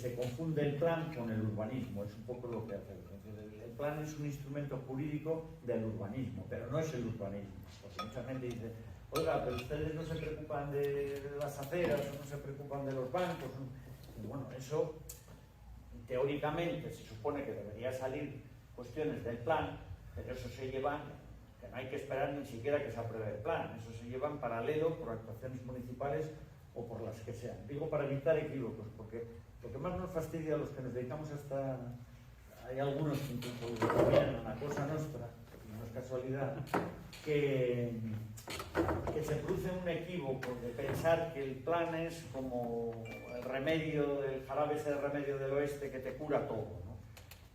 se confunde el plan con el urbanismo, es un poco lo que hace. El plan es un instrumento jurídico del urbanismo, pero no es el urbanismo, porque mucha gente dice, oiga, pero ustedes no se preocupan de las aceras, no se preocupan de los bancos. Y bueno, eso teóricamente se supone que debería salir cuestiones del plan, pero eso se llevan, que no hay que esperar ni siquiera que se apruebe el plan, eso se lleva en paralelo por actuaciones municipales o por las que sean. Digo para evitar equívocos, porque lo que más nos fastidia a los que nos dedicamos a esta... Hay algunos que incluso vienen a la cosa nuestra, no es casualidad, que se produce un equívoco de pensar que el plan es como el remedio, el jarabe ese de remedio del oeste que te cura todo, ¿no?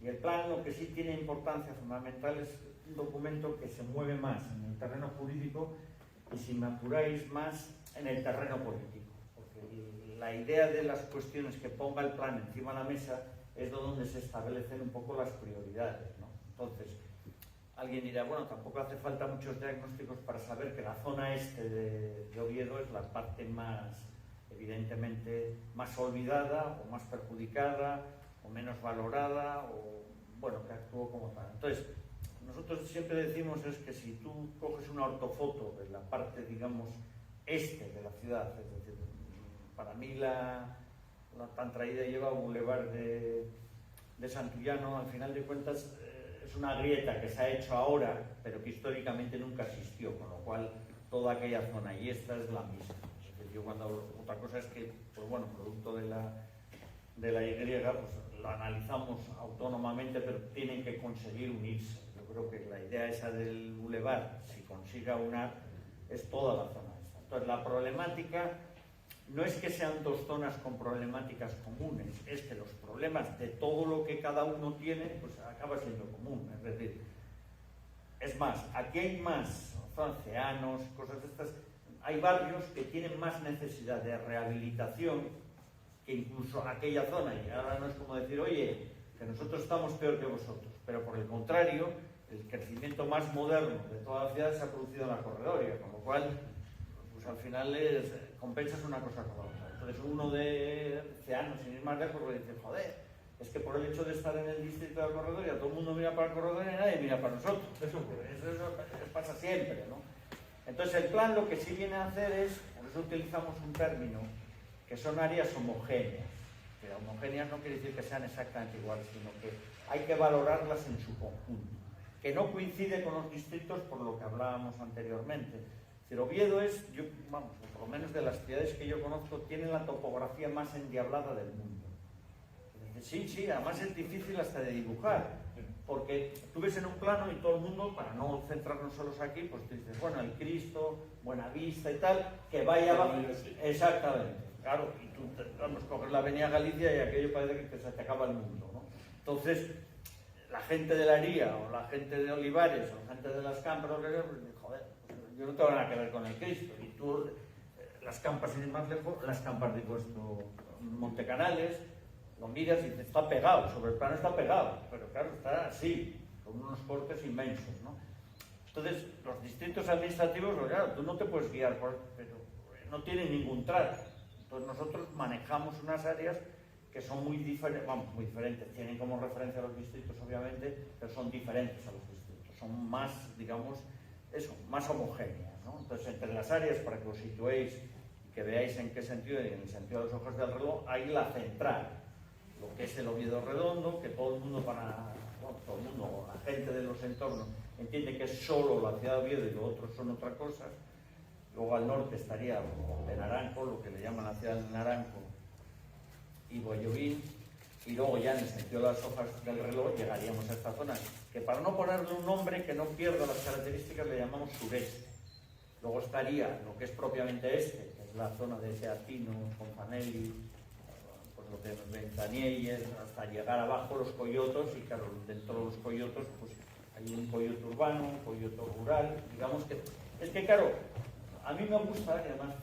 Y el plan lo que sí tiene importancia fundamental es un documento que se mueve más en el terreno jurídico y, si me apuráis, más en el terreno político. Porque la idea de las cuestiones que ponga el plan encima de la mesa es donde se establecen un poco las prioridades, ¿no? Entonces, alguien dirá, bueno, tampoco hace falta muchos diagnósticos para saber que la zona este de Oviedo es la parte más, evidentemente, más olvidada o más perjudicada o menos valorada o, bueno, que actuó como tal. Entonces, nosotros siempre decimos es que si tú coges una ortofoto de la parte, digamos, este de la ciudad, es decir, para mí la tan traída lleva un bulevar de Santullano, al final de cuentas es una grieta que se ha hecho ahora, pero que históricamente nunca existió, con lo cual toda aquella zona y esta es la misma. Es decir, yo otra cosa es que, pues bueno, producto de la Y, pues lo analizamos autónomamente, pero tienen que conseguir unirse. Yo creo que la idea esa del bulevar, si consiga unar, es toda la zona esta. Entonces, la problemática no es que sean dos zonas con problemáticas comunes, es que los problemas de todo lo que cada uno tiene, pues acaba siendo común. Es decir, es más, aquí hay más franceanos, cosas de estas, hay barrios que tienen más necesidad de rehabilitación que incluso aquella zona, y ahora no es como decir, oye, que nosotros estamos peor que vosotros, pero por el contrario, el crecimiento más moderno de toda la ciudad se ha producido en la Corredoria, con lo cual, pues al final compensas una cosa con la otra. Entonces uno de Ceano, sin ir más lejos, le dice, joder, es que por el hecho de estar en el distrito de la Corredoria, todo el mundo mira para el Corredoria y nadie mira para nosotros. Eso pasa siempre, ¿no? Entonces el plan lo que sí viene a hacer es, por eso utilizamos un término, que son áreas homogéneas. Que homogéneas no quiere decir que sean exactamente iguales, sino que hay que valorarlas en su conjunto, que no coincide con los distritos por lo que hablábamos anteriormente. Pero Oviedo es, vamos, por lo menos de las ciudades que yo conozco, tiene la topografía más endiablada del mundo. Sí, además es difícil hasta de dibujar, porque tú ves en un plano y todo el mundo, para no centrarnos solos aquí, pues tú dices, bueno, el Cristo, Buenavista y tal, que vaya abajo. Exactamente, claro, y tú vamos a coger la Avenida Galicia y aquello parece que se te acaba el mundo, ¿no? Entonces, la gente de la Hería, o la gente de Olivares, o la gente de las Campas, joder, yo no tengo nada que ver con el Cristo, y tú, las Campas, sin ir más lejos, las Campas de vuestro Montecanales, lo miras y dices, está pegado, sobre el plano está pegado, pero claro, está así, con unos cortes inmensos, ¿no? Entonces, los distritos administrativos, pues, claro, tú no te puedes guiar, pero no tienen ningún trato. Entonces nosotros manejamos unas áreas que son muy diferentes, vamos, muy diferentes, tienen como referencia a los distritos, obviamente, pero son diferentes a los distritos, son más, digamos, eso, más homogéneas, ¿no? Entonces, entre las áreas, para que os situéis y que veáis en qué sentido, y en el sentido de los ojos del reloj, hay la central, lo que es el Oviedo Redondo, que todo el mundo todo el mundo, la gente de los entornos, entiende que es solo la ciudad de Oviedo y los otros son otra cosa. Luego al norte estaría de Naranco, lo que le llaman la ciudad de Naranco, y Boillovín, y luego ya en el sentido de las hojas del reloj llegaríamos a esta zona, que para no ponerle un nombre que no pierda las características le llamamos sureste. Luego estaría lo que es propiamente este, que es la zona de Teatino, Fontanelli, pues lo de Ventanielles, hasta llegar abajo los coyotos, y claro, dentro de los coyotos pues hay un coyoto urbano, un coyoto rural, digamos que... Es que claro, a mí me gusta, y además,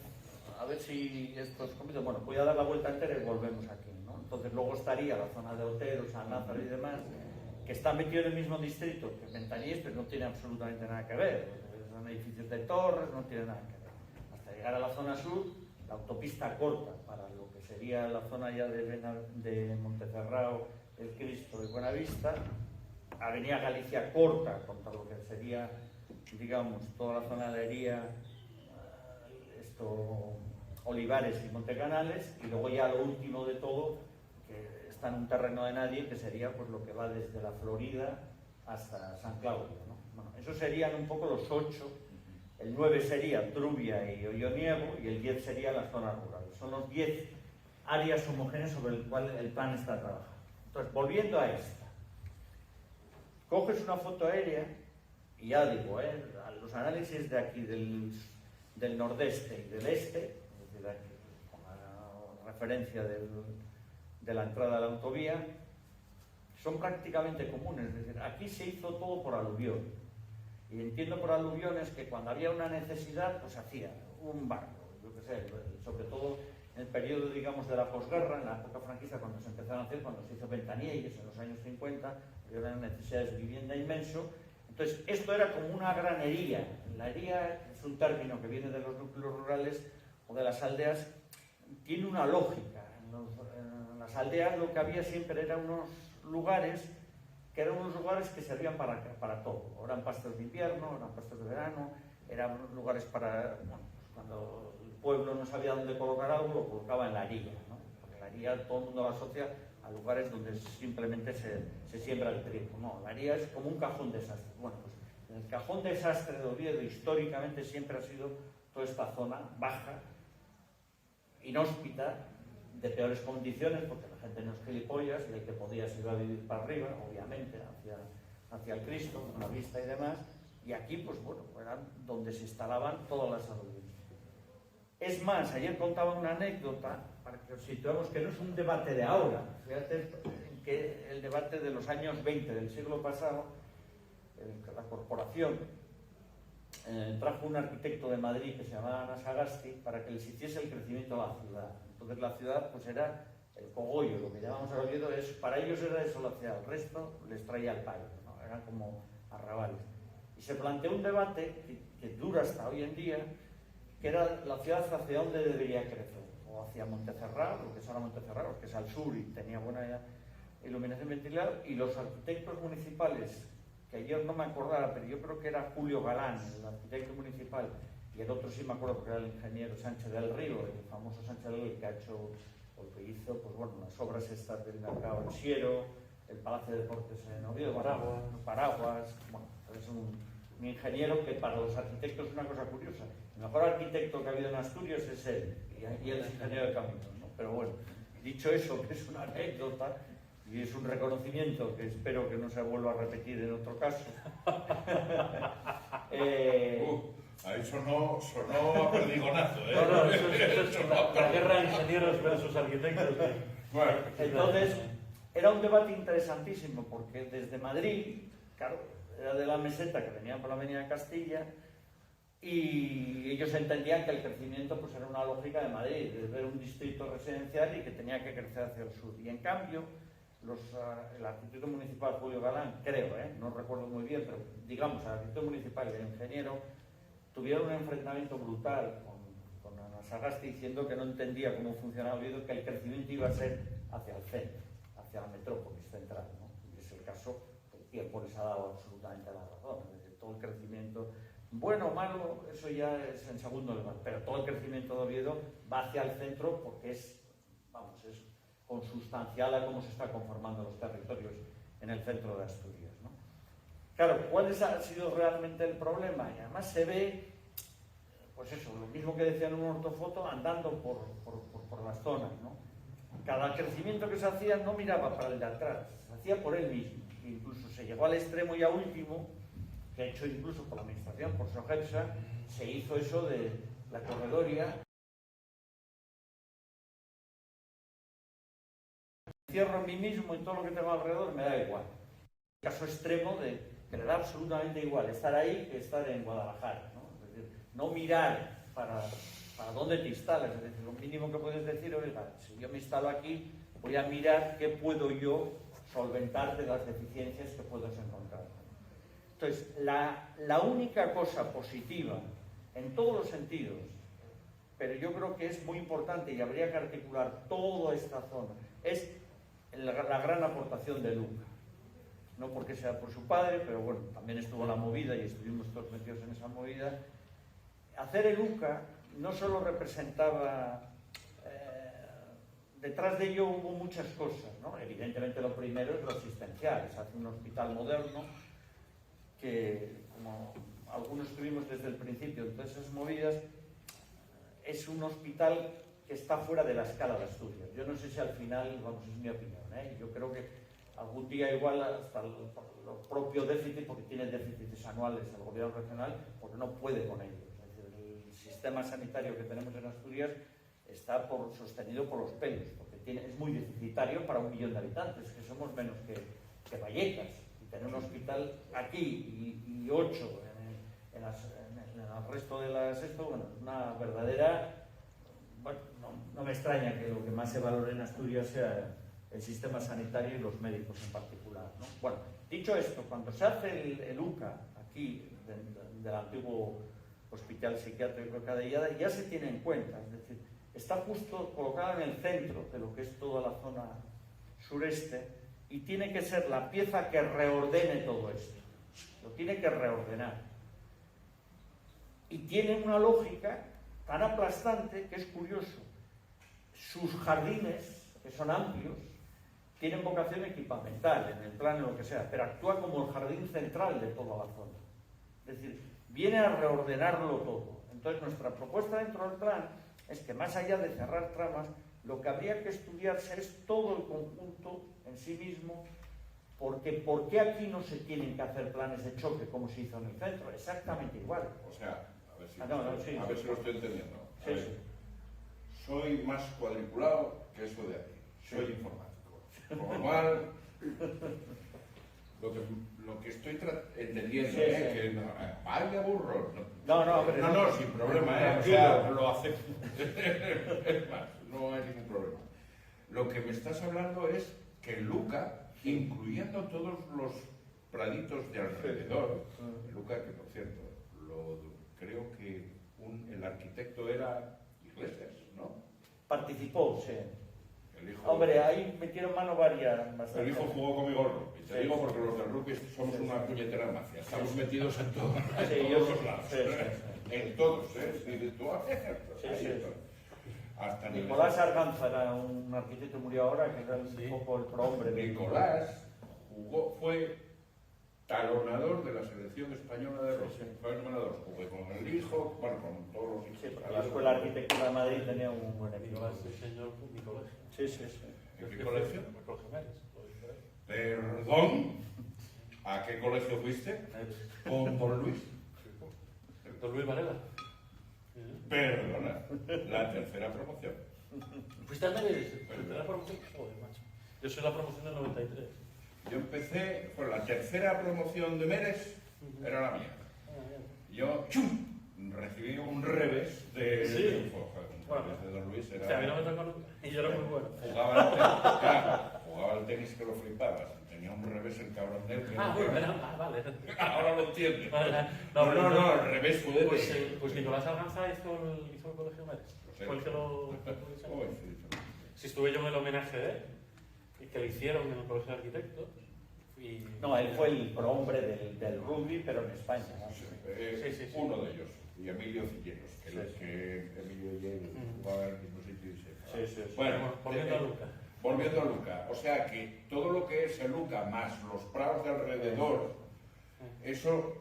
a ver si esto es completo, bueno, voy a dar la vuelta entera y volvemos aquí, ¿no? Entonces luego estaría la zona de Otero, San Lázaro y demás, que está metido en el mismo distrito que Ventanielles, pero no tiene absolutamente nada que ver. Son edificios de torres, no tiene nada que ver. Hasta llegar a la zona sur, la autopista corta para lo que sería la zona ya de Montecerrao, el Cristo y Buenavista, Avenida Galicia corta contra lo que sería, digamos, toda la zona de Alhería, Olivares y Montecanales, y luego ya lo último de todo, que está en un terreno de nadie, que sería pues lo que va desde la Florida hasta San Claudio, ¿no? Bueno, esos serían un poco los 8. El 9 sería Trubia y Olloniego, y el 10 sería las zonas rurales. Son los 10 áreas homogéneas sobre el cual el plan está trabajando. Entonces, volviendo a esta, coges una foto aérea, y ya digo, los análisis de aquí del nordeste y del este, es decir, aquí, con la referencia de la entrada de la autovía, son prácticamente comunes. Es decir, aquí se hizo todo por aluvión. Y entiendo por aluviones que cuando había una necesidad, pues hacía un barco, yo qué sé, sobre todo en el periodo, digamos, de la posguerra, en la época franquista, cuando se empezaron a hacer, cuando se hizo Ventanielles en los años 50, había una necesidad de vivienda inmenso. Entonces, esto era como una granería. La hería es un término que viene de los núcleos rurales o de las aldeas, tiene una lógica. En las aldeas lo que había siempre eran unos lugares que servían para todo. Eran pastos de invierno, eran pastos de verano, eran lugares para, bueno, pues cuando el pueblo no sabía dónde colocar algo, lo colocaba en la haría, ¿no? Porque la haría todo el mundo la asocia a lugares donde simplemente se siembra el trigo. No, la haría es como un cajón desastre. Bueno, pues el cajón desastre de Oviedo históricamente siempre ha sido toda esta zona baja, inhóspita, de peores condiciones, porque la gente no es gilipollas y el que podía se iba a vivir para arriba, obviamente, hacia el Cristo, con la vista y demás, y aquí, pues bueno, eran donde se instalaban todas las alubias. Es más, ayer contaba una anécdota, para que os situemos, que no es un debate de ahora, fíjate que el debate de los años 20 del siglo pasado, la corporación trajo un arquitecto de Madrid que se llamaba Ana Sagasti para que les hiciese el crecimiento de la ciudad. Entonces la ciudad pues era el cogollo, lo que llamamos a Oviedo, para ellos era eso la ciudad, el resto les traía el payo, ¿no? Eran como arrabales. Y se planteó un debate que dura hasta hoy en día, que era la ciudad hacia dónde debería crecer, o hacia Montecerrao, lo que es ahora Montecerrao, que es al sur y tenía buena iluminación ventilada, y los arquitectos municipales, que ayer no me acordaba, pero yo creo que era Julio Galán, el arquitecto municipal, y el otro sí me acuerdo porque era el ingeniero Sánchez del Río, el famoso Sánchez del Río, que ha hecho, o que hizo, pues bueno, las obras estas del mercado en Siero, el Palacio de Deportes en Oviedo, Paraguas, bueno, es un ingeniero que para los arquitectos es una cosa curiosa. El mejor arquitecto que ha habido en Asturias es él, y él es ingeniero de caminos, ¿no? Pero bueno, dicho eso, que es una anécdota, y es un reconocimiento que espero que no se vuelva a repetir en otro caso. Ahí sonó a perdigonazo, ¿eh? No, eso es la guerra de ingenieros versus arquitectos. Bueno, entonces, era un debate interesantísimo, porque desde Madrid, claro, era de la meseta que venían por la Avenida de Castilla, y ellos entendían que el crecimiento pues, era una lógica de Madrid, de ver un distrito residencial y que tenía que crecer hacia el sur. Y en cambio, el arquitecto municipal Julio Galán, creo, no recuerdo muy bien, pero digamos, el arquitecto municipal y el ingeniero tuvieron un enfrentamiento brutal con Ana Sagasti, diciendo que no entendía cómo funcionaba Oviedo, que el crecimiento iba a ser hacia el centro, hacia la metrópolis central, ¿no? Y es el caso que el tiempo les ha dado absolutamente la razón. Es decir, todo el crecimiento, bueno o malo, eso ya es en segundo lugar, pero todo el crecimiento de Oviedo va hacia el centro porque es consustancial a cómo se están conformando los territorios en el centro de Asturias, ¿no? Claro, ¿cuál ha sido realmente el problema? Y además se ve, pues eso, lo mismo que decía en un ortofoto, andando por las zonas, ¿no? Cada crecimiento que se hacía no miraba para el de atrás, se hacía por él mismo. Incluso se llegó al extremo ya último, que ha hecho incluso por la administración, por Sogepsa, se hizo eso de la corredoria. Cierro en mí mismo y todo lo que tengo alrededor me da igual. El caso extremo de que le da absolutamente igual estar ahí que estar en Guadalajara, ¿no? Es decir, no mirar para dónde te instalas. Es decir, lo mínimo que puedes decir, oiga, si yo me instalo aquí, voy a mirar qué puedo yo solventar de las deficiencias que puedo encontrar. Entonces, la única cosa positiva, en todos los sentidos, pero yo creo que es muy importante y habría que articular toda esta zona. Es la gran aportación de Luca. No porque sea por su padre, pero bueno, también estuvo en la movida y estuvimos todos metidos en esa movida. Hacer el UCA no solo representaba... detrás de ello hubo muchas cosas, ¿no? Evidentemente lo primero es lo asistencial. Se hace un hospital moderno que, como algunos estuvimos desde el principio en todas esas movidas, es un hospital que está fuera de la escala de Asturias. Yo no sé si al final, vamos, es mi opinión, ¿eh? Yo creo que algún día igual hasta el propio déficit, porque tiene déficits anuales el gobierno regional, porque no puede con ellos. Es decir, el sistema sanitario que tenemos en Asturias está sostenido por los pelos, porque es muy deficitario para 1 millón de habitantes, que somos menos que Vallecas. Y tener un hospital aquí y 8 en el resto de las esto, bueno, es una verdadera... Bueno, no me extraña que lo que más se valore en Asturias sea el sistema sanitario y los médicos en particular, ¿no? Bueno, dicho esto, cuando se hace el UCA aquí, del antiguo Hospital Psiquiátrico de Cadellada, ya se tiene en cuenta, es decir, está justo colocada en el centro de lo que es toda la zona sureste y tiene que ser la pieza que reordene todo esto, lo tiene que reordenar. Y tiene una lógica tan aplastante que es curioso. Sus jardines, que son amplios, tienen vocación equipamental, en el plan en lo que sea, pero actúa como el jardín central de toda la zona. Es decir, viene a reordenarlo todo. Entonces, nuestra propuesta dentro del plan es que, más allá de cerrar tramas, lo que habría que estudiarse es todo el conjunto en sí mismo, porque ¿por qué aquí no se tienen que hacer planes de choque como se hizo en el centro? Exactamente igual. O sea, Sí, a ver si lo estoy entendiendo. A Sí, ver, sí. soy más cuadriculado que eso de aquí. Soy Sí. informático. Con lo cual, lo que estoy entendiendo Sí, es sí. que vaya burro. Pero No, sin problema, ¿eh? O sea, lo acepto. Es más, no hay ningún problema. Lo que me estás hablando es que Luca, incluyendo todos los praditos de alrededor, Luca, que por cierto, creo que el arquitecto era Iglesias, ¿no? Participó, sí. El hijo, Hombre, ahí metieron mano varias. el hijo jugó con mi gorro. Y te Sí, digo sí. porque los del rugby somos Sí, una sí. puñetera mafia. Estamos metidos en todo. Sí, En yo todos sí. los lados. Sí, sí, En todos, ¿eh? Y tú, Sí, ahí sí. estoy. Hasta Nicolás Arganza era un arquitecto que murió ahora, que era Sí. un poco el prohombre. Nicolás fue talonador de la selección española de rugby. Sí. Fue el número 2. Jugué con el hijo, bueno, con todos los hijos. Sí, porque la Escuela de Arquitectura de Madrid tenía un buen equipo. Nicolás, sí, señor, mi colegio. Sí, sí, sí. ¿En qué colegio? En Colegio Mérez, lo dice ahí. Perdón, ¿a qué colegio fuiste? ¿Con Don Luis? Don Luis Varela. Perdona, la tercera promoción. ¿Fuiste al Mérez? ¿Tercera promoción? Joder, macho. Yo soy la promoción del 93. Yo empecé, fue la tercera promoción de Mérez, era la mía. Yo recibí un revés de, Sí. de Don Luis. O sea, a mí no me tocó nunca. Y yo era muy bueno. Jugaba al tenis que lo flipabas. Tenía un revés el cabrón del que Bueno, vale. ahora lo entiendes. Vale. No, al revés fue de... Pues Nicolás Arganza hizo el Colegio Mérez. Sí. Fue el que lo... Uy, sí. Si estuve yo en el homenaje de él, y que le hicieron en el Colegio de Arquitectos. Y... No, él fue el prohombre del rugby, pero en España. ¿no? Sí, Sí. uno de ellos, y Emilio Cilleros, que, Sí. que Emilio y él jugaban en el mismo sitio y se... Sí. Bueno, volviendo a Luca. Volviendo a Luca, o sea que todo lo que es el Luca más los prados de alrededor, eso,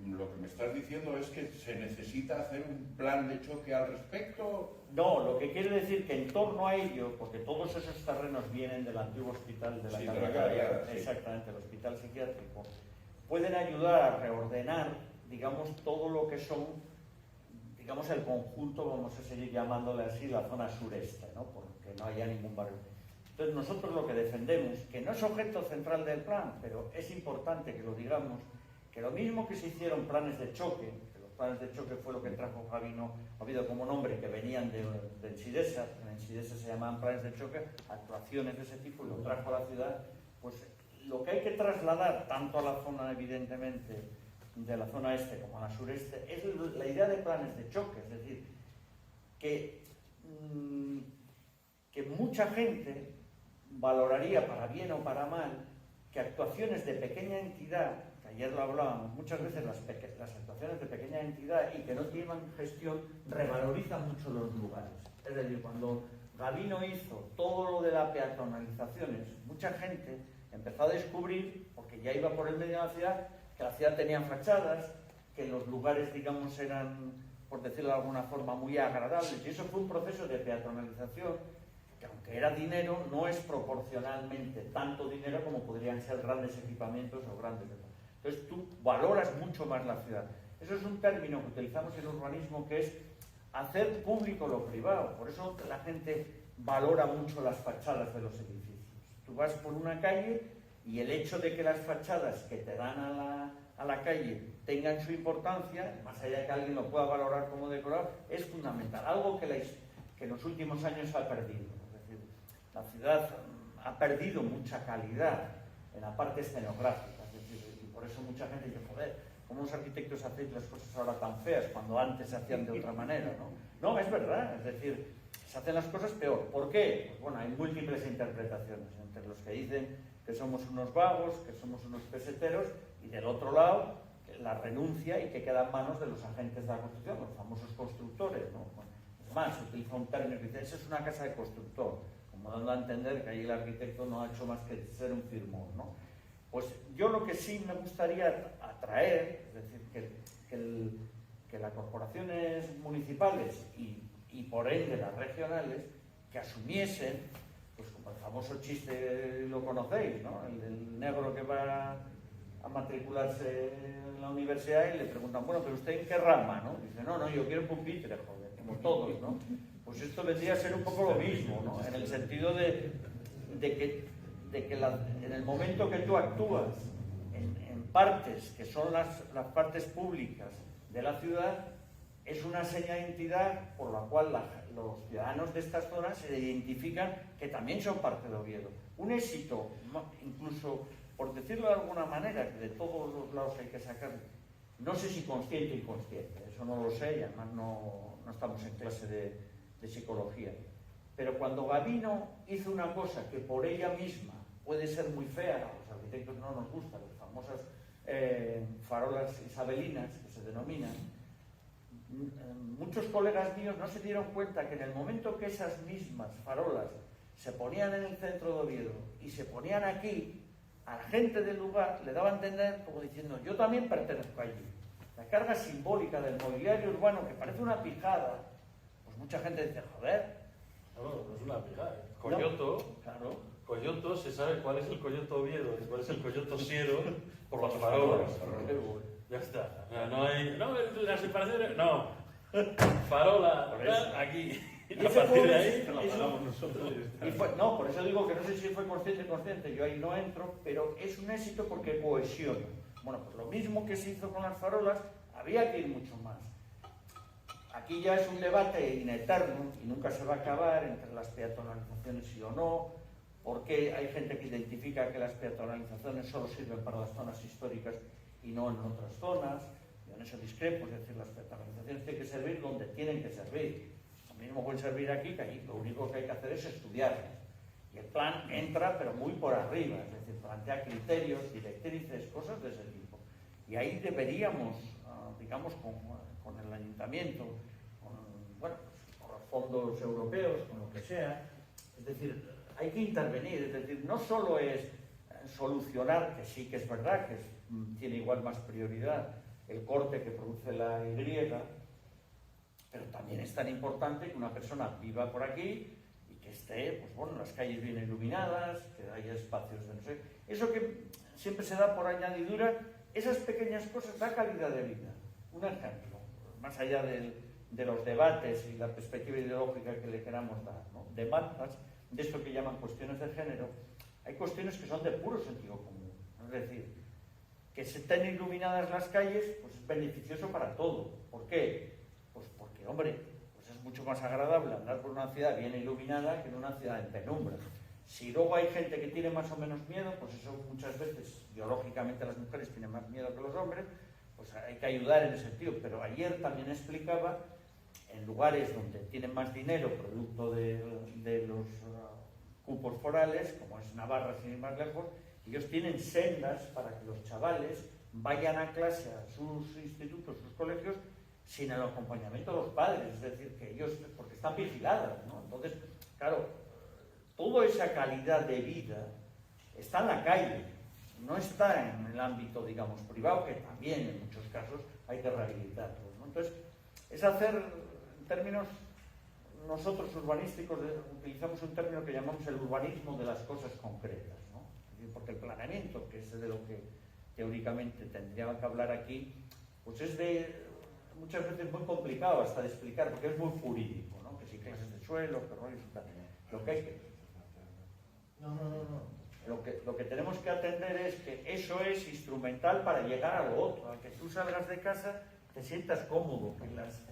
lo que me estás diciendo es que se necesita hacer un plan de choque al respecto. No, lo que quiere decir que en torno a ello, porque todos esos terrenos vienen del antiguo hospital de la Sí, de la Cadellada, Cadellada, sí. exactamente, el hospital psiquiátrico, pueden ayudar a reordenar, digamos, todo lo que son, digamos, el conjunto, vamos a seguir llamándole así, la zona sureste, ¿no? Porque no haya ningún barrio. Entonces nosotros lo que defendemos, que no es objeto central del plan, pero es importante que lo digamos, que lo mismo que se hicieron planes de choque, que los planes de choque fue lo que trajo Javino Oviedo como nombre, que venían de Ensidesa, en Ensidesa se llamaban planes de choque, actuaciones de ese tipo, y lo trajo a la ciudad, pues lo que hay que trasladar tanto a la zona, evidentemente, de la zona este como a la sureste, es la idea de planes de choque, es decir, que mucha gente valoraría, para bien o para mal, que actuaciones de pequeña entidad, que ayer lo hablábamos, muchas veces las actuaciones de pequeña entidad y que no llevan gestión, revalorizan mucho los lugares. Es decir, cuando Gabino hizo todo lo de la peatonalización, mucha gente empezó a descubrir, porque ya iba por el medio de la ciudad, que la ciudad tenía fachadas, que los lugares, digamos, eran, por decirlo de alguna forma, muy agradables. Y eso fue un proceso de peatonalización que, aunque era dinero, no es proporcionalmente tanto dinero como podrían ser grandes equipamientos o grandes... Entonces tú valoras mucho más la ciudad. Eso es un término que utilizamos en urbanismo, que es hacer público lo privado. Por eso la gente valora mucho las fachadas de los edificios. Tú vas por una calle y el hecho de que las fachadas que te dan a la calle tengan su importancia, más allá de que alguien lo pueda valorar como decorado, es fundamental. Algo que en los últimos años ha perdido. Es decir, la ciudad ha perdido mucha calidad en la parte escenográfica. Es decir, y por eso mucha gente dice, joder, ¿cómo los arquitectos hacéis las cosas ahora tan feas cuando antes se hacían de otra manera? No, es verdad. Es decir, se hacen las cosas peor. ¿Por qué? Pues bueno, hay múltiples interpretaciones, entre los que dicen que somos unos vagos, que somos unos peseteros, y del otro lado, la renuncia y que queda en manos de los agentes de la construcción, los famosos constructores, ¿no? Bueno, es más, se utiliza un término que dice, esa es una casa de constructor, como dando a entender que ahí el arquitecto no ha hecho más que ser un firmón, ¿no? Pues yo lo que sí me gustaría atraer, es decir, que las corporaciones municipales y por ende las regionales, que asumiesen, pues como el famoso chiste lo conocéis, ¿no? El del negro que va a matricularse en la universidad y le preguntan, bueno, pero ¿usted en qué rama, no? Dice, no, yo quiero pupitre, joder, como todos, ¿no? Pues esto vendría a ser un poco lo mismo, ¿no? En el sentido de que en el momento que tú actúas en partes que son las partes públicas de la ciudad, es una seña de identidad por la cual los ciudadanos de estas zonas se identifican que también son parte de Oviedo. Un éxito, incluso, por decirlo de alguna manera, que de todos los lados hay que sacar, no sé si consciente o inconsciente, eso no lo sé, y además no estamos en clase de psicología. Pero cuando Gabino hizo una cosa que por ella misma puede ser muy fea, a los arquitectos no nos gustan, las famosas farolas isabelinas que se denominan, muchos colegas míos no se dieron cuenta que en el momento que esas mismas farolas se ponían en el centro de Oviedo y se ponían aquí, a la gente del lugar le daba a entender como diciendo, yo también pertenezco allí. La carga simbólica del mobiliario urbano, que parece una pijada, pues mucha gente dice, joder. No es una pijada. Coyoto, no, claro. Coyoto, se sabe cuál es el Coyoto Oviedo y cuál es el Coyoto Siero por las farolas. Ya está. No hay. No, las separaciones. No. Farola, aquí. Y a partir de ahí la pagamos nosotros. No, por eso digo que no sé si fue consciente o inconsciente, yo ahí no entro, pero es un éxito porque cohesiona. Bueno, pues lo mismo que se hizo con las farolas, había que ir mucho más. Aquí ya es un debate ineterno y nunca se va a acabar entre las peatonalizaciones sí o no, porque hay gente que identifica que las peatonalizaciones solo sirven para las zonas históricas y no en otras zonas. Yo en eso discrepo, es decir, las peatonalizaciones tienen que servir donde tienen que servir. Lo mismo pueden servir aquí, que ahí lo único que hay que hacer es estudiarlas. Y el plan entra, pero muy por arriba, es decir, plantea criterios, directrices, cosas de ese tipo. Y ahí deberíamos, digamos, con el ayuntamiento, con los fondos europeos, con lo que sea, es decir, hay que intervenir, es decir, no solo es solucionar, que sí que es verdad que tiene igual más prioridad el corte que produce la Y, pero también es tan importante que una persona viva por aquí y que esté, pues bueno, las calles bien iluminadas, que haya espacios de no sé, eso que siempre se da por añadidura, esas pequeñas cosas da calidad de vida. Un ejemplo, más allá de los debates y la perspectiva ideológica que le queramos dar, ¿no? Debates de esto que llaman cuestiones de género, hay cuestiones que son de puro sentido común. Es decir, que se estén iluminadas las calles, pues es beneficioso para todo. ¿Por qué? Pues porque, hombre, pues es mucho más agradable andar por una ciudad bien iluminada que en una ciudad en penumbra. Si luego hay gente que tiene más o menos miedo, pues eso muchas veces, biológicamente las mujeres tienen más miedo que los hombres, pues hay que ayudar en ese sentido. Pero ayer también explicaba en lugares donde tienen más dinero, producto de los cupos forales, como es Navarra, sin ir más lejos, ellos tienen sendas para que los chavales vayan a clase a sus institutos, sus colegios, sin el acompañamiento de los padres, es decir, que ellos, porque están vigilados, ¿no? Entonces, claro, toda esa calidad de vida está en la calle, no está en el ámbito, digamos, privado, que también en muchos casos hay que rehabilitarlo, ¿no? Entonces, es hacer, en términos, nosotros urbanísticos, utilizamos un término que llamamos el urbanismo de las cosas concretas, ¿no? Porque el planeamiento, que es de lo que teóricamente tendríamos que hablar aquí, pues es muchas veces muy complicado hasta de explicar, porque es muy jurídico, ¿no? Que si clases de suelo, que rollos, lo que hay que... Lo que tenemos que atender es que eso es instrumental para llegar a lo otro, a que tú salgas de casa, te sientas cómodo, que las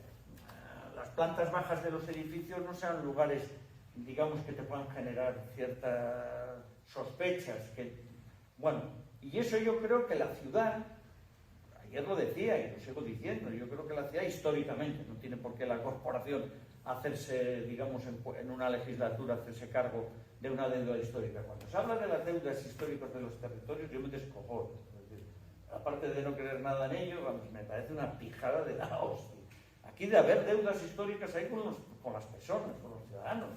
plantas bajas de los edificios no sean lugares, digamos, que te puedan generar ciertas sospechas, bueno, y eso yo creo que la ciudad, ayer lo decía y lo sigo diciendo, yo creo que la ciudad históricamente, no tiene por qué la corporación hacerse, digamos, en una legislatura, hacerse cargo de una deuda histórica. Cuando se habla de las deudas históricas de los territorios, yo me descojono. Es decir, aparte de no querer nada en ello, vamos, me parece una pijada de la hostia. Aquí de haber deudas históricas hay con las personas, con los ciudadanos,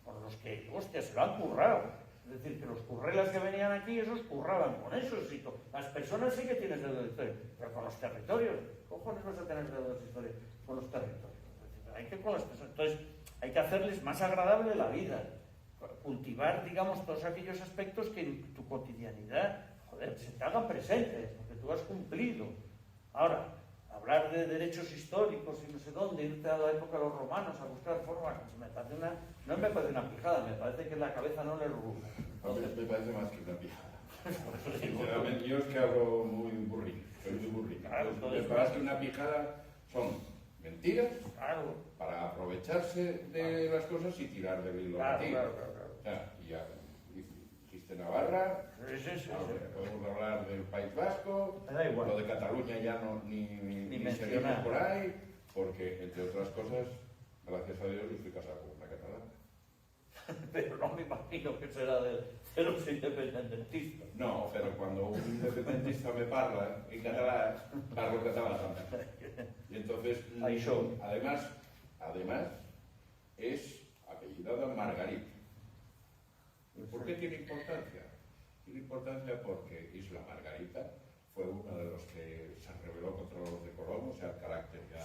con los que, hostia, se lo han currado. Es decir, que los currelas que venían aquí, esos curraban con esos y las personas sí que tienen deudas históricas, pero con los territorios, cojones vas a tener deudas históricas con los territorios. Es decir, hay que con las personas, entonces hay que hacerles más agradable la vida, cultivar, digamos, todos aquellos aspectos que en tu cotidianidad, joder, se te hagan presentes, porque tú has cumplido. Ahora, hablar de derechos históricos y no sé dónde, irte a la época de los romanos a buscar formas, no me parece una pijada, me parece que la cabeza no le ruga. Me parece más que una pijada. Sinceramente, yo es que hablo muy burrito, soy muy burrito. Claro, me parece que una pijada son mentiras, claro, para aprovecharse de las cosas y tirar del hilo. Claro. O sea, y ya existe Navarra, Sí. podemos hablar del País Vasco, Me da igual. lo de Cataluña ya no, ni seguimos mencionar. por ahí, porque entre otras cosas, gracias a Dios, yo estoy casado con una catalana. Pero no me imagino que será de los independentistas. No, pero cuando un independentista me parla en catalán, parlo catalán también. Y entonces, Ahí son. además, es apellidada Margarita. ¿Por qué tiene importancia? Tiene importancia porque Isla Margarita fue uno de los que se rebeló contra los de Colón, o sea, el carácter ya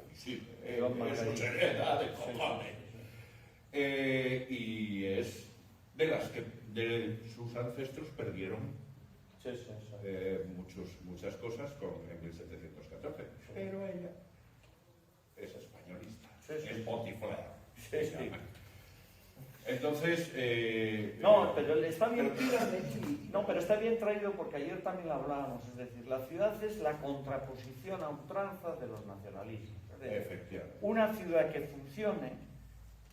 visible. Eso se hereda de cojones. Y es de las que sus ancestros perdieron muchas cosas en 1714. Pero ella es españolista, es botiflera. Sí. Entonces, No, pero está bien, pero está bien traído porque ayer también lo hablábamos, es decir, la ciudad es la contraposición a ultranza de los nacionalismos. Es decir, efectivamente. una ciudad que funcione,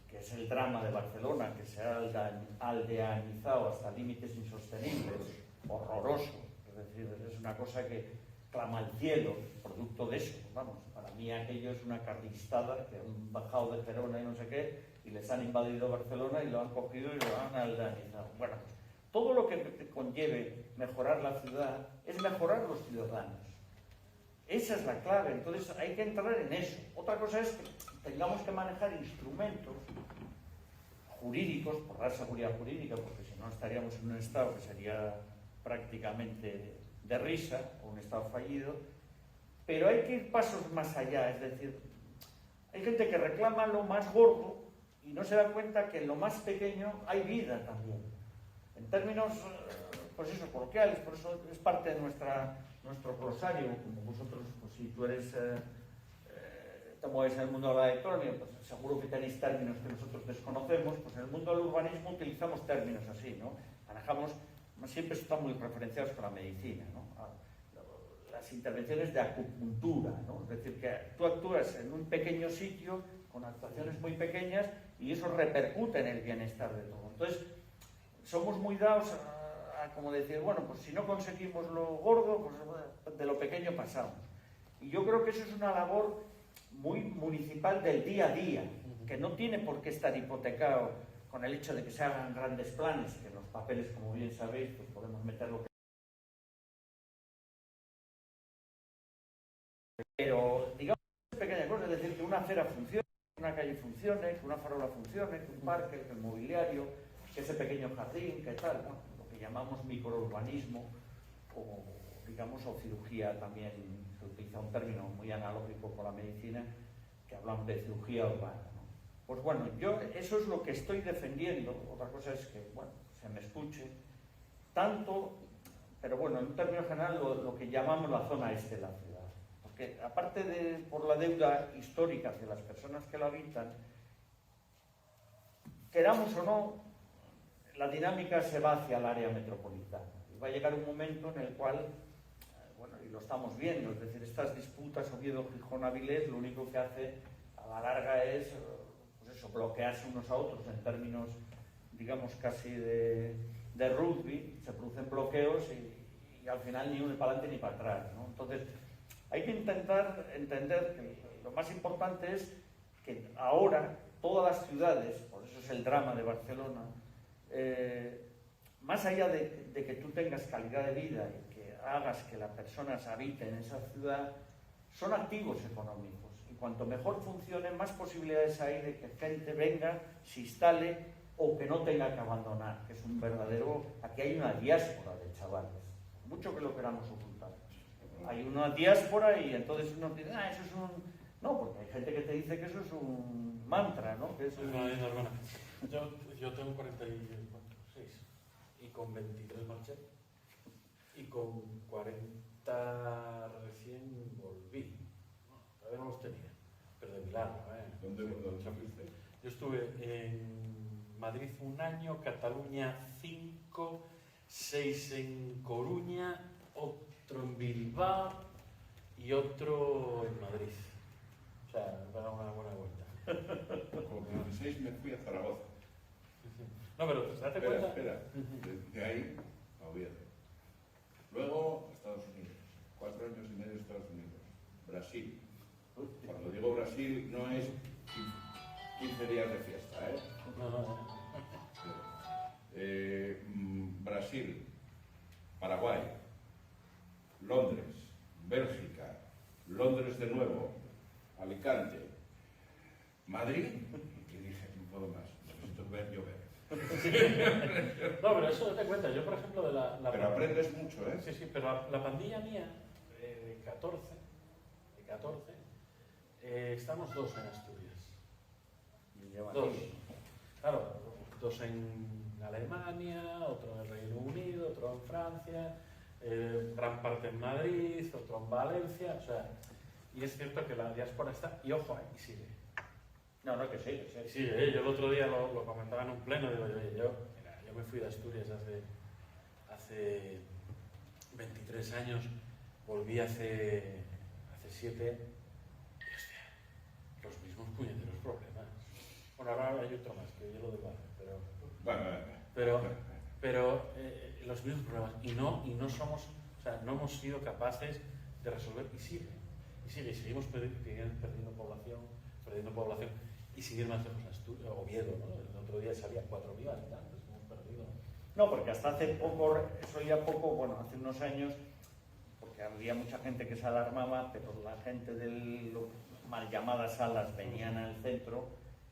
que es el drama de Barcelona, que se ha aldeanizado hasta límites insostenibles, horroroso, es decir, es una cosa que clama al cielo, producto de eso, vamos, para mí aquello es una carlistada que han bajado de Gerona y no sé qué, y les han invadido Barcelona y lo han cogido y lo han aldeanizado. Bueno, pues todo lo que conlleve mejorar la ciudad es mejorar los ciudadanos. Esa es la clave, entonces hay que entrar en eso. Otra cosa es que tengamos que manejar instrumentos jurídicos, por dar seguridad jurídica, porque si no estaríamos en un estado que sería prácticamente de risa, o un estado fallido, pero hay que ir pasos más allá, es decir, hay gente que reclama lo más gordo y no se da cuenta que en lo más pequeño hay vida también. En términos, pues eso, coloquiales, por eso es parte de nuestro glosario, como vosotros, pues si tú eres, te mueves en el mundo de la electrónica, pues seguro que tenéis términos que nosotros desconocemos, pues en el mundo del urbanismo utilizamos términos así, ¿no? Manejamos, siempre están muy referenciados con la medicina, ¿no? Las intervenciones de acupuntura, ¿no? Es decir, que tú actúas en un pequeño sitio con actuaciones muy pequeñas y eso repercute en el bienestar de todo. Entonces, somos muy dados a como decir, bueno, pues si no conseguimos lo gordo, pues de lo pequeño pasamos. Y yo creo que eso es una labor muy municipal del día a día, que no tiene por qué estar hipotecado con el hecho de que se hagan grandes planes, que en los papeles, como bien sabéis, pues podemos meter lo que... Pero, digamos, es pequeña cosa, es decir, que una acera funcione, que una calle funcione, que una farola funcione, que un parque, que el mobiliario, que ese pequeño jardín, que tal, bueno, lo que llamamos microurbanismo, o digamos, o cirugía también, se utiliza un término muy analógico con la medicina, que hablamos de cirugía urbana, ¿no? Pues bueno, yo eso es lo que estoy defendiendo, otra cosa es que, bueno, se me escuche, tanto, pero bueno, en términos general lo que llamamos la zona este de la ciudad. Porque aparte de por la deuda histórica hacia las personas que la habitan, queramos o no, la dinámica se va hacia el área metropolitana. Y va a llegar un momento en el cual, bueno, y lo estamos viendo, es decir, estas disputas Oviedo-Gijón-Avilés lo único que hace a la larga es, pues eso, bloquearse unos a otros en términos, digamos, casi de rugby, se producen bloqueos y al final ni uno para adelante ni para atrás, ¿no? Entonces, hay que intentar entender que lo más importante es que ahora todas las ciudades, por eso es el drama de Barcelona, más allá de que tú tengas calidad de vida y que hagas que las personas habiten en esa ciudad, son activos económicos. Y cuanto mejor funcionen, más posibilidades hay de que gente venga, se instale o que no tenga que abandonar, que es un verdadero... Aquí hay una diáspora de chavales, mucho que lo queramos ocultar. Hay una diáspora y entonces uno dice, eso es un... No, porque hay gente que te dice que eso es un mantra, ¿no? Que es una leyenda urbana. Yo tengo 46 y con 23 marché y con 40 recién volví. Bueno, todavía no los tenía, pero de milagro, ¿eh? ¿Dónde fuiste? Yo estuve en Madrid un año, Cataluña 5, 6 en Coruña, otro en Bilbao y otro en Madrid. O sea, me da una buena vuelta. Con 16 me fui a Zaragoza. No, pero date cuenta. Espera. De ahí a Oviedo. Luego a Estados Unidos. 4 años y medio en Estados Unidos. Brasil. Cuando digo Brasil no es 15 días de fiesta, ¿eh? Brasil, Paraguay, Londres, Bélgica, Londres de nuevo, Alicante, Madrid, y dije, no puedo más, necesito ver llover. No, pero eso date cuenta, yo por ejemplo de la Pero aprendes mucho, ¿eh? Sí, pero la pandilla mía, de 14, estamos 2 en Asturias. Dos. Claro, 2 en Alemania, otro en el Reino Unido, otro en Francia, gran parte en Madrid, otro en Valencia, o sea, y es cierto que la diáspora está, y ojo, y sigue. No, que sí. Sí, yo el otro día lo comentaba en un pleno, digo, oye, yo me fui de Asturias hace 23 años, volví hace 7, y hostia, los mismos puñeteros problemas. Bueno, ahora hay otro más, que yo lo del barrio, pero los mismos problemas, y no somos, o sea, no hemos sido capaces de resolver, y seguimos perdiendo población, y seguir más lejos Oviedo, ¿no? El otro día salía 4 vivas y tal, pues hemos perdido. No, porque hasta hace poco, bueno, hace unos años, porque había mucha gente que se alarmaba, pero la gente de mal llamadas salas venían al centro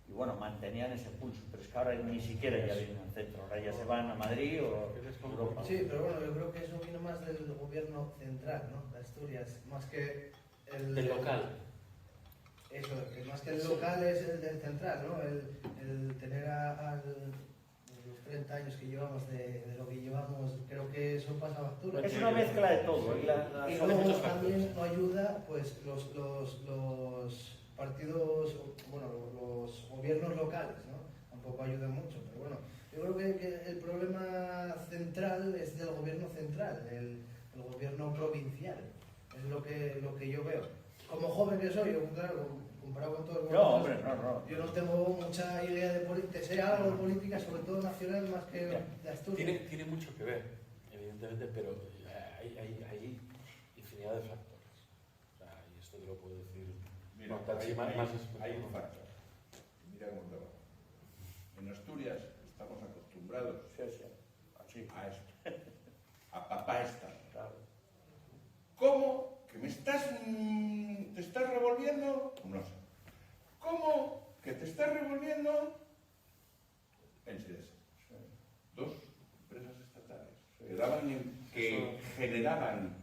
y bueno, mantenían ese pulso, pero es que ahora ni siquiera ya vienen al centro, ahora ya se van a Madrid o Europa. Sí, pero bueno, yo creo que eso vino más del gobierno central, ¿no? De Asturias, más que el local. Eso, que más que el local es el del central, ¿no? El tener los 30 años que llevamos de lo que llevamos, creo que eso pasa factura. Es una mezcla de todo. Y luego también no ayuda, pues, los partidos, bueno, los gobiernos locales, ¿no? Tampoco ayudan mucho, pero bueno, yo creo que el problema central es del gobierno central, el gobierno provincial, es lo que yo veo. Como joven que soy, yo, claro, comparado con todo el mundo, no, hombre, no. Yo no tengo mucha idea de política, sé algo de política, sobre todo nacional, más que de Asturias. Tiene mucho que ver, evidentemente, pero hay infinidad de factores. O sea, y esto te lo puedo decir Mira, No, casi más hay un factor. Mira cómo te va. En Asturias estamos acostumbrados Sí, sí. Así, a esto, a papá estar. claro. ¿Cómo? ¿Que te estás revolviendo? No sé. ¿Cómo? ¿Que te estás revolviendo? En Sidesa. Sí. Dos empresas estatales que generaban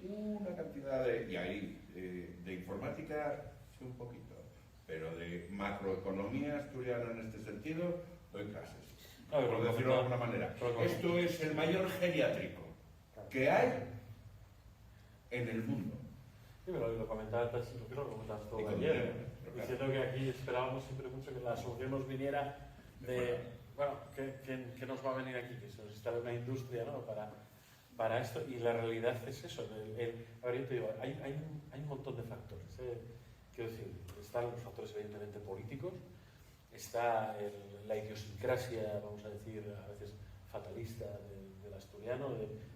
una cantidad de informática, sí, un poquito, pero de macroeconomía asturiana en este sentido, doy clases, por decirlo de alguna manera. Esto es el mayor geriátrico que hay en el mundo. Sí, pero lo comentaba Tachi, lo comentabas todo Y con ayer, dinero, diciendo que aquí esperábamos siempre mucho que la solución nos viniera de, bueno, ¿qué nos va a venir aquí? Que se nos instale una industria, ¿no? Para esto, y la realidad es eso. A ver, yo te digo, hay un montón de factores. Quiero decir, están los factores evidentemente políticos, está la idiosincrasia, vamos a decir, a veces fatalista del asturiano,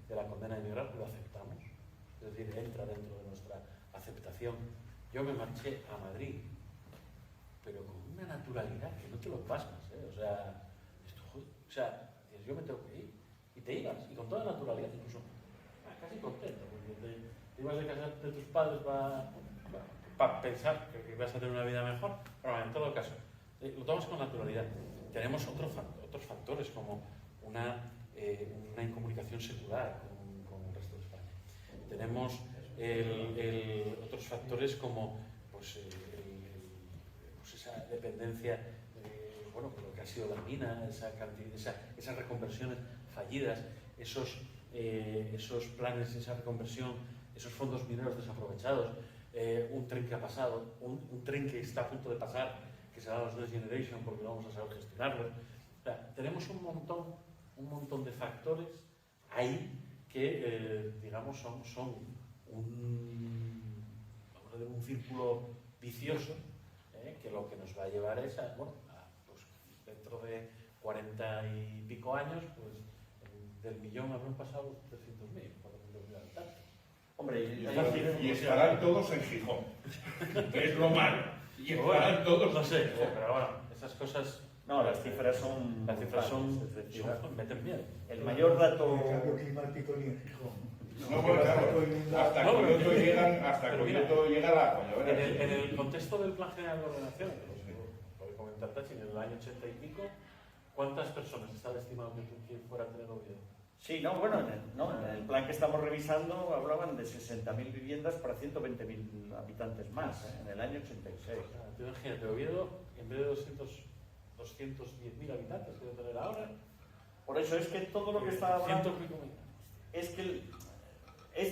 de la condena de emigrar, lo aceptamos. Es decir, entra dentro de nuestra aceptación. Yo me marché a Madrid, pero con una naturalidad que no te lo pasmas, ¿eh? O sea, yo me tengo que ir. Y te ibas, y con toda naturalidad, incluso casi contento, porque te ibas de casa de tus padres para pensar que ibas a tener una vida mejor, pero en todo caso, lo tomas con naturalidad. Tenemos otros factores como una incomunicación secular con el resto de España. Tenemos otros factores como pues esa dependencia, bueno, por lo que ha sido la mina, esas reconversiones fallidas, esos planes, esa reconversión, esos fondos mineros desaprovechados, un tren que ha pasado, un tren que está a punto de pasar, que será los Next Generation porque no vamos a saber gestionarlo. O sea, tenemos un montón de factores ahí que, digamos, son un círculo vicioso, que lo que nos va a llevar es pues, dentro de 40 y pico años, pues del millón habrán pasado 300.000, 400.000 habitantes. Hombre, Y estarán todos en Gijón, que es lo malo. Y estarán todos. No sé, pero bueno, esas cosas. no, las cifras son. Es decir, meten miedo. el mayor dato. El cambio climático ni en Gijón. No, bueno, claro, hasta Coyoto llega a la Coyote. En el contexto del Plan General de Ordenación, lo voy a comentar Tachi, en el año 80 y pico, ¿cuántas personas estaba estimado que fuera a tener Oviedo? Sí, en el plan que estamos revisando hablaban de 60.000 viviendas para 120.000 habitantes más, en el año 86. Tú imagínate, Oviedo, en vez de 210.000 habitantes que debe tener ahora, Por eso es que todo lo que está hablando 100 y pico mil. es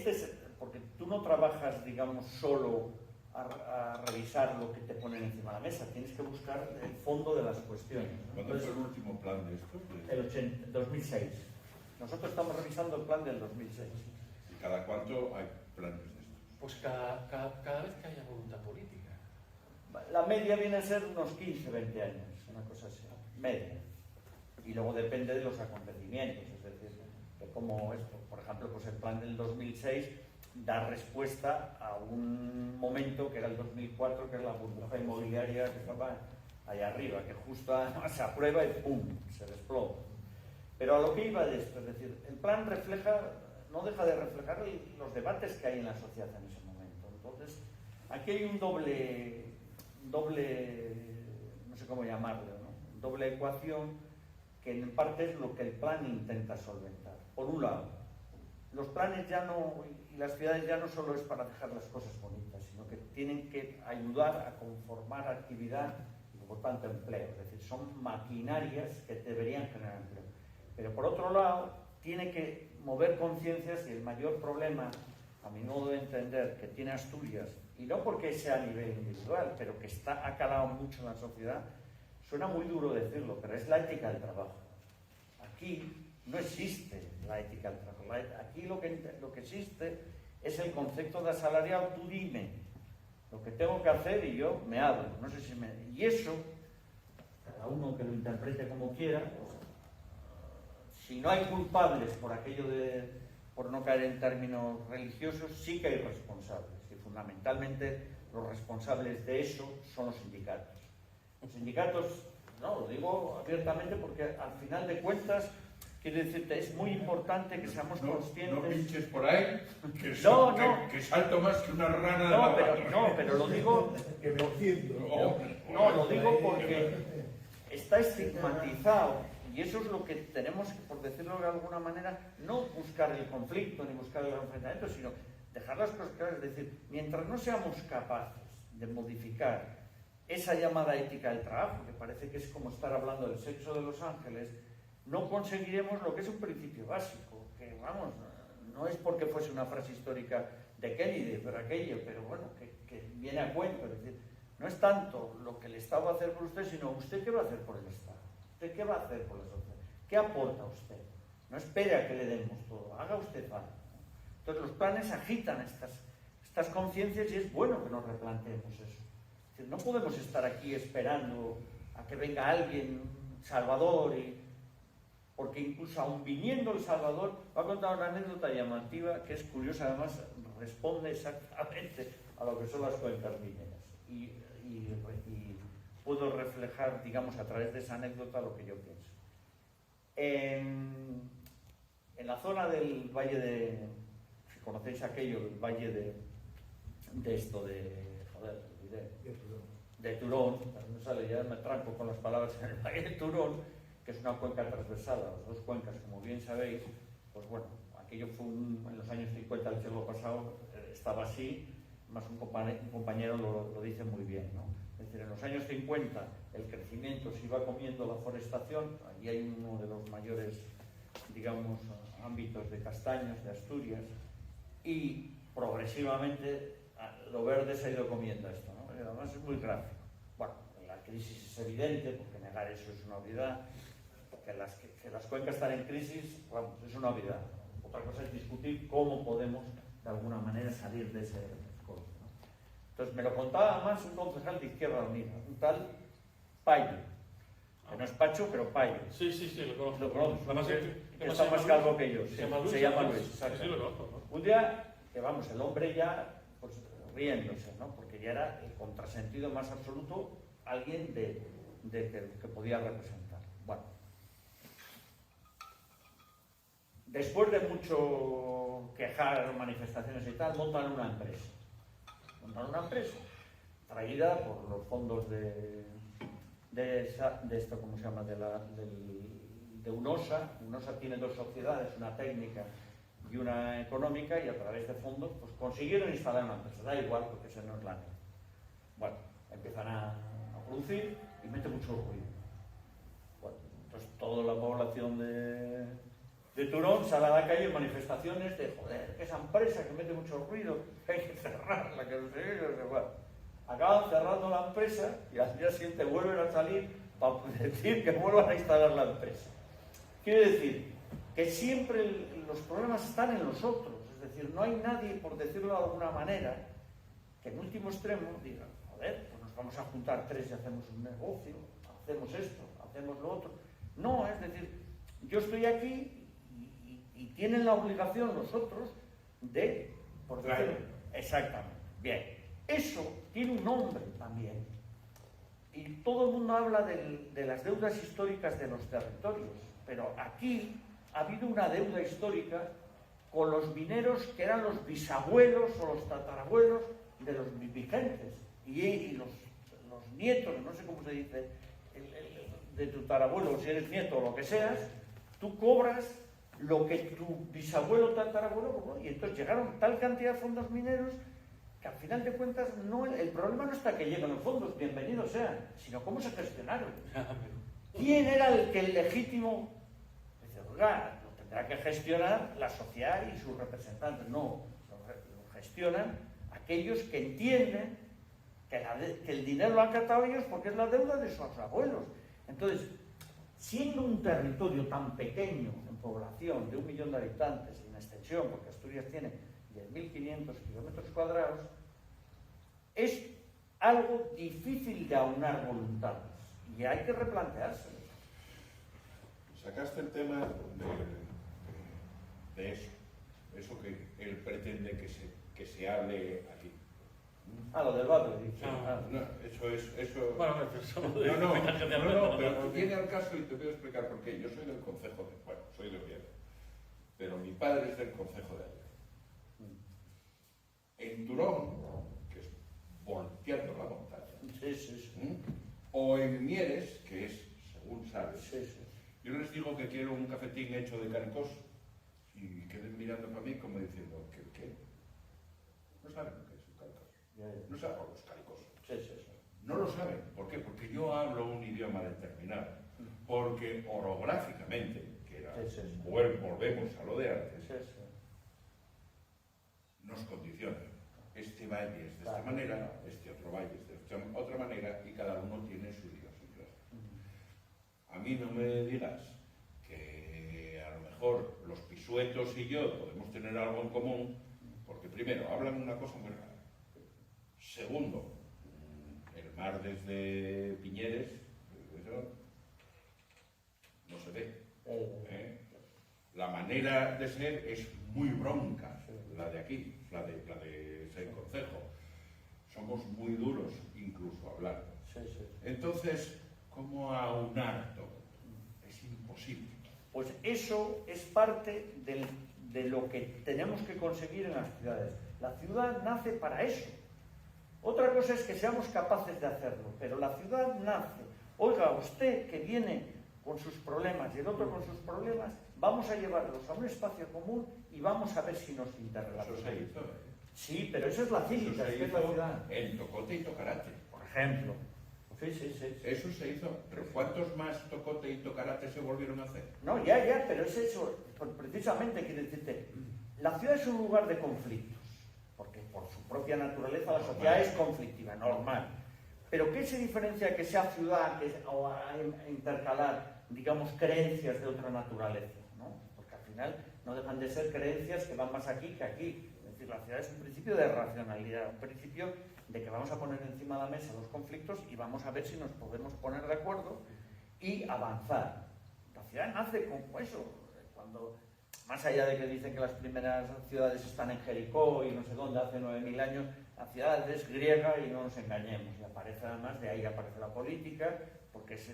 que porque tú no trabajas, digamos, solo a revisar lo que te ponen encima de la mesa, tienes que buscar el fondo de las cuestiones. ¿Cuándo fue el último plan de esto? El 2006. Nosotros estamos revisando el plan del 2006. ¿Y cada cuánto hay planes de estos? Pues cada vez que haya voluntad política. La media viene a ser unos 15, 20 años, una cosa así, media. Y luego depende de los acontecimientos, es decir, de cómo es, por ejemplo, pues el plan del 2006 da respuesta a un momento que era el 2004, que es la burbuja inmobiliaria que estaba allá arriba, que justo se aprueba y ¡pum!, se desploma. Pero a lo que iba de esto, es decir, el plan no deja de reflejar los debates que hay en la sociedad en ese momento. Entonces, aquí hay un doble, no sé cómo llamarlo, ¿no? Doble ecuación que en parte es lo que el plan intenta solventar. Por un lado, los planes y las ciudades ya no solo es para dejar las cosas bonitas, sino que tienen que ayudar a conformar actividad y por tanto empleo. Es decir, son maquinarias que deberían generar empleo. Pero por otro lado, tiene que mover conciencias y el mayor problema, a mi modo de entender, que tiene Asturias, y no porque sea a nivel individual, pero que ha calado mucho en la sociedad, suena muy duro decirlo, pero es la ética del trabajo. Aquí no existe la ética del trabajo. Aquí lo que existe es el concepto de asalariado. Tú dime lo que tengo que hacer y yo me abro. No sé si y eso, cada uno que lo interprete como quiera, pues, si no hay culpables por aquello por no caer en términos religiosos, sí que hay responsables. Y fundamentalmente los responsables de eso son los sindicatos. Los sindicatos, no, lo digo abiertamente porque al final de cuentas, quiero decirte, es muy importante que seamos conscientes... No pinches por ahí, que, No, que salto más que una rana No, de la no, pero lo digo... Que me entiendo. No, lo digo porque está estigmatizado y eso es lo que tenemos que, por decirlo de alguna manera, no buscar el conflicto ni buscar el enfrentamiento, sino dejar las cosas claras. Es decir, mientras no seamos capaces de modificar esa llamada ética del trabajo, que parece que es como estar hablando del sexo de los ángeles, no conseguiremos lo que es un principio básico, que vamos, no es porque fuese una frase histórica de Kennedy, pero bueno, que viene a cuento. Es decir, no es tanto lo que el Estado va a hacer por usted, sino usted qué va a hacer por el Estado. ¿Usted qué va a hacer por la sociedad? ¿Qué aporta usted? No espere a que le demos todo, haga usted algo. Entonces los planes agitan estas conciencias y es bueno que nos replanteemos eso. Es decir, no podemos estar aquí esperando a que venga alguien salvador, porque incluso aun viniendo el Salvador, va a contar una anécdota llamativa que es curiosa, además responde exactamente a lo que son las cuencas mineras. Y puedo reflejar, digamos, a través de esa anécdota lo que yo pienso. En la zona del valle de, si conocéis aquello, el valle de Turón, no sale, ya me tranco con las palabras, en el valle de Turón, que es una cuenca transversal a las dos cuencas, como bien sabéis, pues bueno, aquello fue en los años 50 del siglo pasado, estaba así, más un compañero lo dice muy bien, ¿no? Es decir, en los años 50 el crecimiento se iba comiendo la forestación, allí hay uno de los mayores, digamos, ámbitos de castaños, de Asturias, y progresivamente lo verde se ha ido comiendo esto, ¿no? Y además es muy gráfico. Bueno, la crisis es evidente, porque negar eso es una obviedad, que las cuencas están en crisis, vamos, es una obviedad. Otra cosa es discutir cómo podemos, de alguna manera, salir de ese corte, ¿no? Entonces me lo contaba más un concejal de Izquierda Unida, un tal Payo, que no es Pacho, pero Payo. Sí, lo conozco. Lo conoces, Además, que está más calvo que yo. Se llama Luis, exacto. Sí, lo conozco, ¿no? Un día, que vamos, el hombre ya, pues riéndose, ¿no? Porque ya era el contrasentido más absoluto, alguien que podía representar. Bueno, después de mucho quejar, manifestaciones y tal, montan una empresa. Traída por los fondos de esto, ¿cómo se llama? De UNOSA. UNOSA tiene dos sociedades, una técnica y una económica, y a través de fondos pues consiguieron instalar una empresa. Da igual, porque ese no es la ley. Bueno, empiezan a producir y mete mucho ruido. Bueno, entonces toda la población de Turón sale a la calle en manifestaciones de joder, que esa empresa que mete mucho ruido, que hay que cerrarla, que no sé qué, no sé cuál. Acaban cerrando la empresa y al día siguiente vuelven a salir para decir que vuelvan a instalar la empresa. Quiere decir que siempre los problemas están en los otros, es decir, no hay nadie, por decirlo de alguna manera, que en último extremo diga, joder, pues nos vamos a juntar tres y hacemos un negocio, hacemos esto, hacemos lo otro. No, es decir, yo estoy aquí y tienen la obligación los otros de, por decirlo, exactamente, bien. Eso tiene un nombre también. Y todo el mundo habla de las deudas históricas de los territorios, pero aquí ha habido una deuda histórica con los mineros que eran los bisabuelos o los tatarabuelos de los vigentes. Y los nietos, no sé cómo se dice, de tu tatarabuelo, si eres nieto o lo que seas, tú cobras lo que tu bisabuelo o tatarabuelo cobró. Y entonces llegaron tal cantidad de fondos mineros que al final de cuentas el problema no está que lleguen los fondos, bienvenidos sean, sino cómo se gestionaron. ¿Quién era el legítimo? Dice, oiga, lo tendrá que gestionar la sociedad y sus representantes. No, lo gestionan aquellos que entienden que el dinero lo han captado ellos porque es la deuda de sus abuelos. Entonces, siendo un territorio tan pequeño en población, de 1 millón de habitantes, en extensión, porque Asturias tiene 10.500 kilómetros cuadrados, es algo difícil de aunar voluntades y hay que replanteárselo. Sacaste el tema de eso que él pretende que se hable aquí. Ah, lo del Bable, dice. Ah. No, eso... Bueno, pero somos de No, generalmente, pero viene al caso y te voy a explicar por qué. Yo soy del concejo de... Bueno, soy de Oviedo, pero mi padre es del concejo de Oviedo. En Turón, que es volteando la montaña, Sí, sí, sí. o en Mieres, que es, según sabes, Sí, sí. yo les digo que quiero un cafetín hecho de canicos y queden mirando para mí como diciendo, ¿qué? No saben lo que es un canicos. Ya, ya. No saben los canicos. Sí, sí, sí. No lo saben. ¿Por qué? Porque yo hablo un idioma determinado. Porque orográficamente, que era, Sí, sí, sí. volvemos a lo de antes, Sí, sí. nos condiciona. Este valle es de esta Claro. manera, este otro valle es de esta otra manera y cada uno tiene su idiosincrasia. A mí no me digas que a lo mejor los pisuetos y yo podemos tener algo en común, porque primero, hablan una cosa muy rara. Segundo, el mar desde Piñeres, no se ve. ¿eh? La manera de ser es muy bronca, la de aquí, la de ese concejo. Somos muy duros, incluso hablando. Sí, sí. Entonces, ¿cómo aunar todo? Es imposible. Pues eso es parte de lo que tenemos que conseguir en las ciudades. La ciudad nace para eso. Otra cosa es que seamos capaces de hacerlo, pero la ciudad nace. Oiga, usted que viene con sus problemas y el otro con sus problemas, vamos a llevarlos a un espacio común y vamos a ver si nos Eso interrelacionamos. se hizo. Sí, pero eso es la Eso cívica, se es que es la hizo ciudad. en Tocote y Tocarate. Por ejemplo. Sí, sí, sí. Eso se hizo. Pero ¿cuántos más Tocote y Tocarate se volvieron a hacer? No, ya, pero es eso. Precisamente quiere decirte, la ciudad es un lugar de conflictos, porque por su propia naturaleza la sociedad es conflictiva, normal. Pero ¿qué se diferencia que sea ciudad o a intercalar, digamos, creencias de otra naturaleza? ¿No? Porque al final no dejan de ser creencias que van más aquí que aquí. Es decir, la ciudad es un principio de racionalidad, un principio de que vamos a poner encima de la mesa los conflictos y vamos a ver si nos podemos poner de acuerdo y avanzar. La ciudad nace con eso, cuando, más allá de que dicen que las primeras ciudades están en Jericó y no sé dónde, hace 9000 años, la ciudad es griega y no nos engañemos, y aparece además, de ahí aparece la política, porque es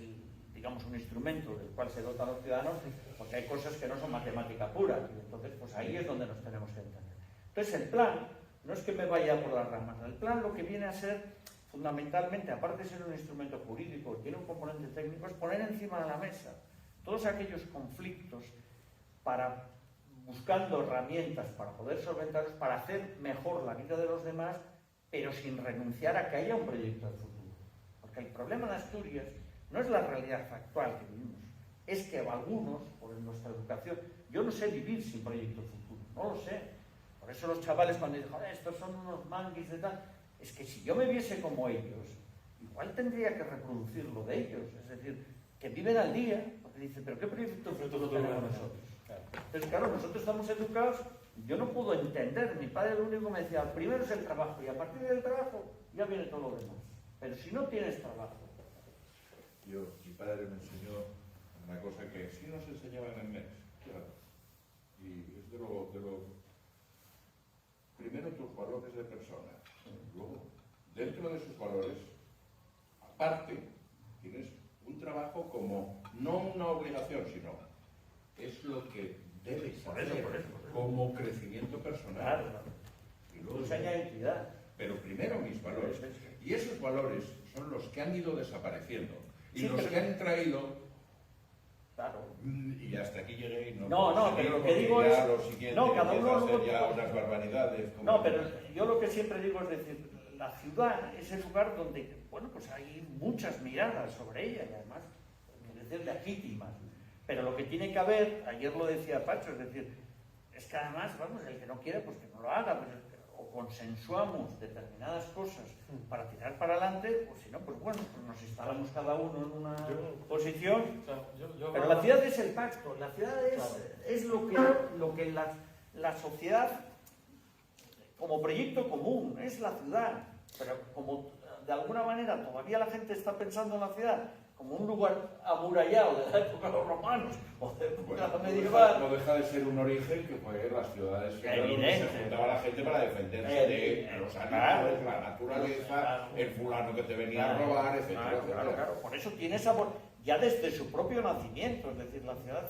digamos, un instrumento del cual se dotan los ciudadanos, porque hay cosas que no son matemática pura, y entonces pues ahí es donde nos tenemos que entender. Entonces el plan no es que me vaya por las ramas, el plan lo que viene a ser fundamentalmente, aparte de ser un instrumento jurídico, tiene un componente técnico, es poner encima de la mesa todos aquellos conflictos buscando herramientas para poder solventarlos, para hacer mejor la vida de los demás, pero sin renunciar a que haya un proyecto de futuro. Porque el problema de Asturias no es la realidad actual que vivimos, es que algunos, por nuestra educación, yo no sé vivir sin proyecto de futuro, no lo sé. Por eso los chavales cuando dicen, joder, estos son unos manguis de tal, es que si yo me viese como ellos, igual tendría que reproducir lo de ellos, es decir, que viven al día, porque dicen, pero ¿qué proyecto de futuro tenemos nosotros? Entonces, claro, nosotros estamos educados, yo no puedo entender, mi padre lo único que me decía, primero es el trabajo y a partir del trabajo ya viene todo lo demás. Pero si no tienes trabajo. Mi padre me enseñó una cosa que sí nos enseñaban en MEX, claro. Y es de lo... Primero tus valores de persona. Luego, dentro de sus valores, aparte, tienes un trabajo como, no una obligación, sino es lo que debes hacer Por eso. como crecimiento personal. Claro, Y luego, enseña identidad. pero primero mis valores. Y esos valores son los que han ido desapareciendo. Y Sí, los pero- que han traído... Claro. Y hasta aquí llegué y no... No, puedo pero seguir lo que porque digo ya es- lo siguiente no, cada empieza uno a ser lo- ya unas barbaridades. como- No, pero yo lo que siempre digo es decir, la ciudad es el lugar donde, bueno, pues hay muchas miradas sobre ella y además, es decir, legítimas. Pero lo que tiene que haber, ayer lo decía Pacho, es decir, es que además, vamos, el que no quiera, pues que no lo haga, pues, o consensuamos determinadas cosas para tirar para adelante, o si no, pues bueno, pues nos instalamos cada uno en una posición. O sea, yo Pero la ciudad es el pacto, la ciudad es lo que la sociedad, como proyecto común, es la ciudad. Pero como de alguna manera todavía la gente está pensando en la ciudad como un lugar amurallado de la época de los romanos o de la época Bueno, medieval. no deja de ser un origen que fue las ciudades donde Evidente. se juntaba la gente para defenderse de los animales, la naturaleza, el fulano que te venía a robar, etc. Claro. Por eso tiene sabor, ya desde su propio nacimiento, es decir, la ciudad,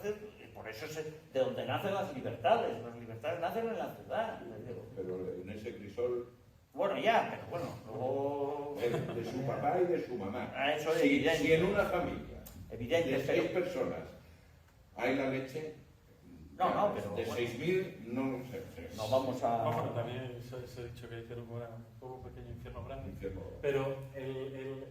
por eso es de donde nacen las libertades nacen en la ciudad. Pero en ese crisol Bueno, ya, pero bueno, luego... de su papá y de su mamá. Eso es si, evidente. si en una familia Evidente, de 6 pero... personas hay la leche, No, pero... de bueno, 6.000 no sé. no vamos a... Bueno, también se ha dicho que hicieron un pequeño infierno grande. Infierno. Pero el